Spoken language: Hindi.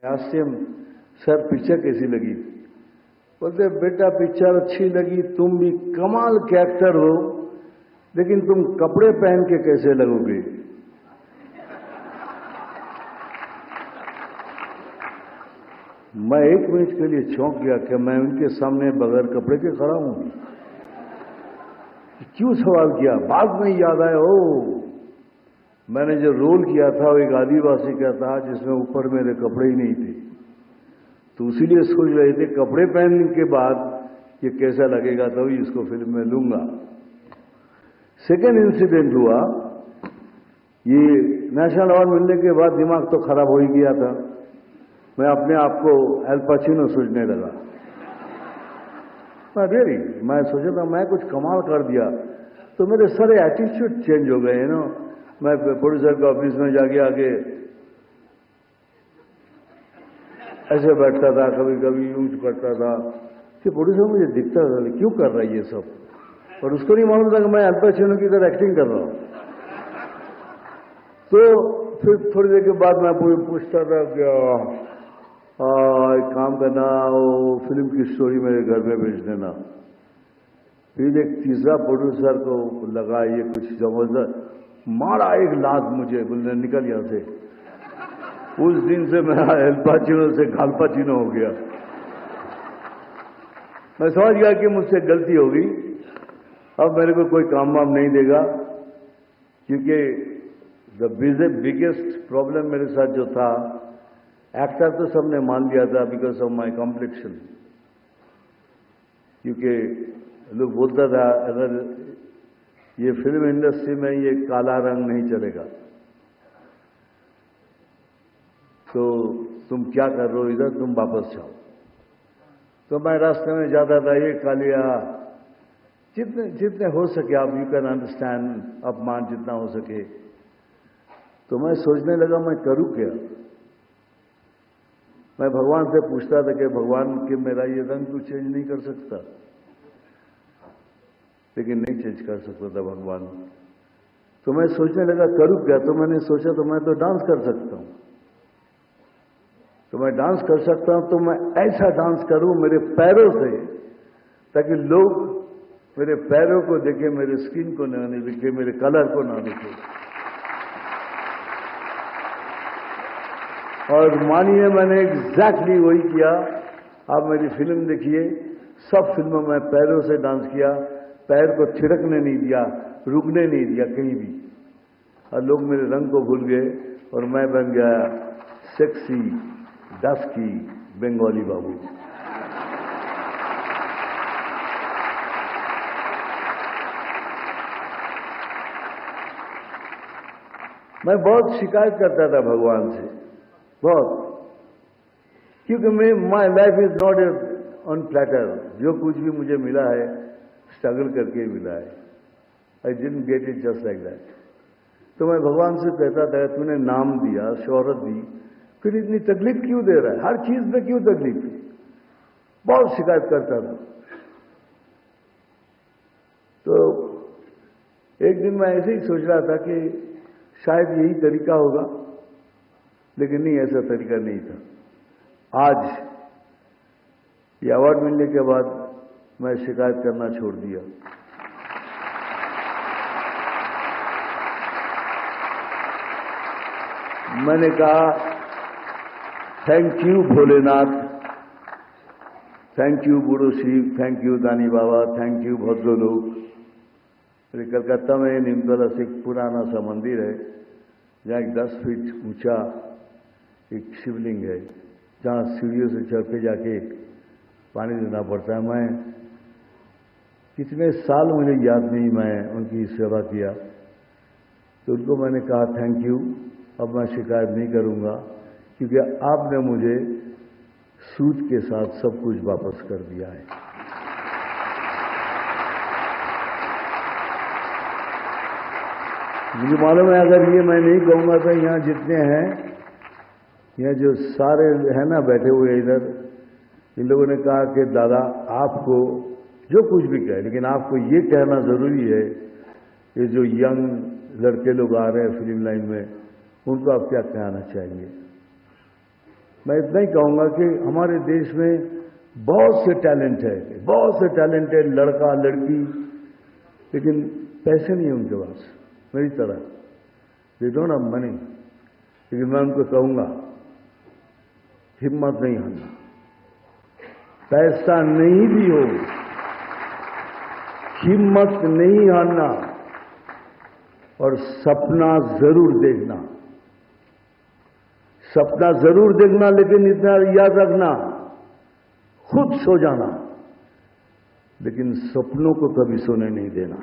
हास्यम सर पिक्चर कैसी लगी? बोलते बेटा पिक्चर अच्छी लगी, तुम भी कमाल के एक्टर हो, लेकिन तुम कपड़े पहन के कैसे लगोगे? मैं 1 मिनट के लिए चौंक गया कि मैं उनके सामने बगैर कपड़े के खड़ा हूं। क्यों सवाल किया? बाद में याद आया, ओ मैंने जो रोल किया था वो एक आदिवासी का था जिसमें ऊपर मेरे कपड़े ही नहीं थे, तो इसीलिए सोच रहे थे कपड़े पहनने के बाद ये कैसा लगेगा, तभी इसको फिल्म में लूंगा। सेकेंड इंसिडेंट हुआ, ये नेशनल अवार्ड मिलने के बाद दिमाग तो खराब हो ही गया था। मैं अपने आप को एल पचिनो सोचने लगा। मैं सोचा था मैं कुछ कमाल कर दिया, तो मेरे सारे एटीट्यूड चेंज हो गए ना। मैं प्रोड्यूसर के ऑफिस में जाके आके ऐसे बैठता था, कभी कभी यूं करता था कि प्रोड्यूसर मुझे दिखता था क्यों कर रहा है ये सब, और उसको नहीं मालूम था कि मैं अल पचिनो की तरह एक्टिंग कर रहा हूं। तो फिर थोड़ी देर के बाद मैं पूछता था कि एक काम करना, वो फिल्म की स्टोरी मेरे घर में भेज देना। फिर एक तीसरा प्रोड्यूसर को लगा ये कुछ जबरदस्त, मारा एक लात मुझे, बोलने निकल यहां से। उस दिन से मेरा एल पचिनो से गाल पचिनो हो गया। मैं समझ गया कि मुझसे गलती हो गई, अब मेरे को कोई काम वाम नहीं देगा, क्योंकि द बिगेस्ट प्रॉब्लम मेरे साथ जो था, एक्टर तो सबने मान लिया था बिकॉज ऑफ माई कॉम्प्लेक्शन, क्योंकि लोग बोलता था अगर ये फिल्म इंडस्ट्री में ये काला रंग नहीं चलेगा तो तुम क्या कर रहे हो इधर, तुम वापस जाओ। तो मैं रास्ते में जाता था, ये कालिया, जितने जितने हो सके आप, यू कैन अंडरस्टैंड, अपमान जितना हो सके। तो मैं सोचने लगा मैं करूं क्या। मैं भगवान से पूछता था कि भगवान कि मेरा ये रंग तू चेंज नहीं कर सकता, लेकिन नहीं चेंज कर सकता था भगवान। तो मैं सोचने लगा करूं क्या। तो मैंने सोचा तो मैं तो डांस कर सकता हूं, तो मैं डांस कर सकता हूं, तो मैं ऐसा डांस करूं मेरे पैरों से, ताकि लोग मेरे पैरों को देखे, मेरे स्किन को ना देखे, मेरे कलर को ना देखे। और मानिए मैंने एग्जैक्टली वही किया। आप मेरी फिल्म देखिए, सब फिल्मों में पैरों से डांस किया, पैर को थिरकने नहीं दिया, रुकने नहीं दिया कहीं भी, और लोग मेरे रंग को भूल गए और मैं बन गया सेक्सी डस्की बंगाली बाबू। मैं बहुत शिकायत करता था भगवान से, बहुत, क्योंकि my life is not on platter. जो कुछ भी मुझे मिला है स्ट्रगल करके मिला है। I didn't get it just like that. तो मैं भगवान से कहता था तूने नाम दिया, शोहरत दी, फिर इतनी तकलीफ क्यों दे रहा है, हर चीज में क्यों तकलीफ? बहुत शिकायत करता था। तो एक दिन मैं ऐसे ही सोच रहा था कि शायद यही तरीका होगा, लेकिन नहीं, ऐसा तरीका नहीं था। आज ये अवार्ड मिलने के बाद मैं शिकायत करना छोड़ दिया। मैंने कहा thank you Bholenath, thank you बूढ़ो शिव, थैंक यू दानी बाबा, थैंक यू भद्रो लोग। कलकत्ता में नीमतला से एक पुराना सा मंदिर है, जहाँ एक 10 फीट ऊंचा एक शिवलिंग है, जहाँ सीढ़ियों से चढ़ के जाके पानी देना पड़ता है। मैं कितने साल मुझे याद नहीं, मैं उनकी सेवा किया। तो उनको मैंने कहा थैंक यू, अब मैं शिकायत नहीं करूंगा, क्योंकि आपने मुझे सूद के साथ सब कुछ वापस कर दिया है। मुझे मालूम है अगर ये मैं नहीं कहूंगा तो यहाँ जितने हैं, यहाँ जो सारे हैं ना बैठे हुए इधर, इन लोगों ने कहा कि दादा आपको जो कुछ भी कहे, लेकिन आपको ये कहना जरूरी है, ये जो यंग लड़के लोग आ रहे हैं फिल्म लाइन में, उनको आप क्या कहना चाहिए। मैं इतना ही कहूंगा कि हमारे देश में बहुत से टैलेंट है, बहुत से टैलेंट है, लड़का लड़की, लेकिन पैसे नहीं है उनके पास मेरी तरह, दे डोंट हैव मनी। लेकिन मैं उनको कहूंगा हिम्मत नहीं हारना, पैसा नहीं भी हो हिम्मत नहीं हारना, और सपना जरूर देखना, सपना जरूर देखना, लेकिन इतना याद रखना खुद सो जाना, लेकिन सपनों को कभी सोने नहीं देना।